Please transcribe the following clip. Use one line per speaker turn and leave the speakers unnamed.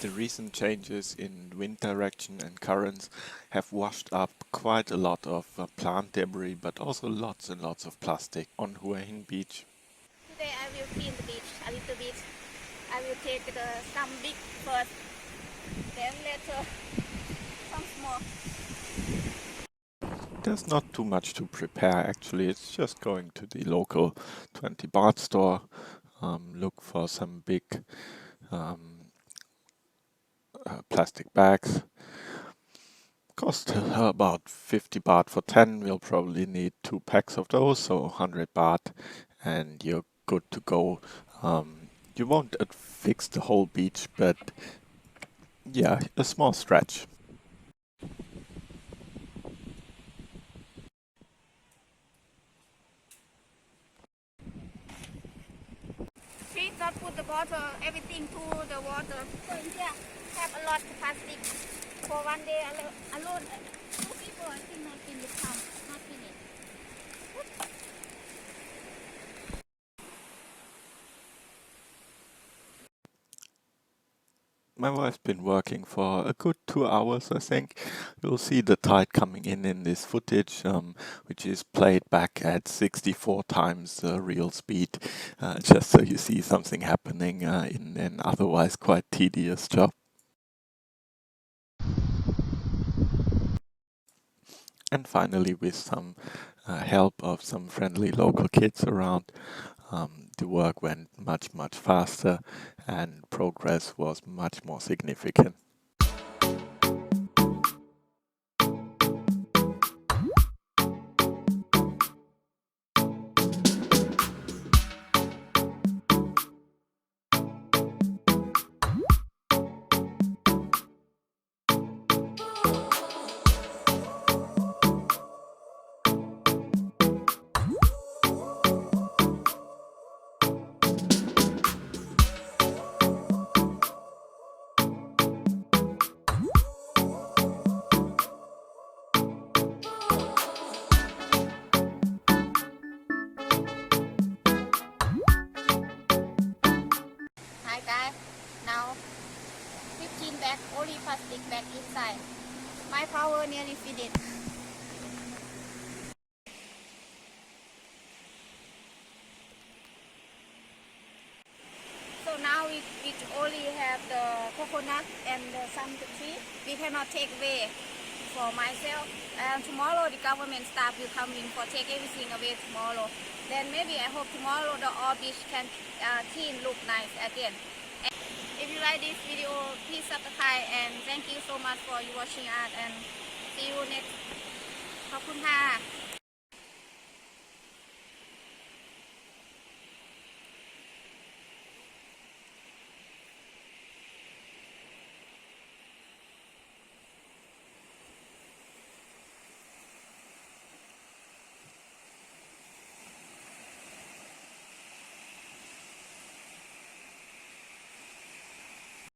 The recent changes in wind direction and currents have washed up quite a lot of plant debris, but also lots and lots of plastic on Hua Hin beach.
Today I will clean the beach a little bit. I will take some big first, then later some small.
There's not too much to prepare actually, it's just going to the local 20 baht store, look for some big plastic bags. Cost about 50 baht for 10. We'll probably need 2 packs of those, so 100 baht, and you're good to go. You won't fix the whole beach, but yeah, a small stretch.
Please not put the bottle, everything to the water. So in here have a lot of plastic. For one day alone, 2 people I think not in the town, not finish.
My wife's been working for a good 2 hours, I think. You'll see the tide coming in this footage, which is played back at 64 times the real speed, just so you see something happening in an otherwise quite tedious job. And finally, with some help of some friendly local kids around, the work went much faster and progress was much more significant.
Hi guys, now 15 bag, only plastic bag inside. My power nearly finished. So now we only have the coconut and some tree. We cannot take away for myself. And tomorrow the government staff will come in for take everything away tomorrow. Then maybe I hope tomorrow the all beach can clean, look nice again. And if you like this video, please subscribe and thank you so much for you watching us and see you next. ขอบคุณค่ะ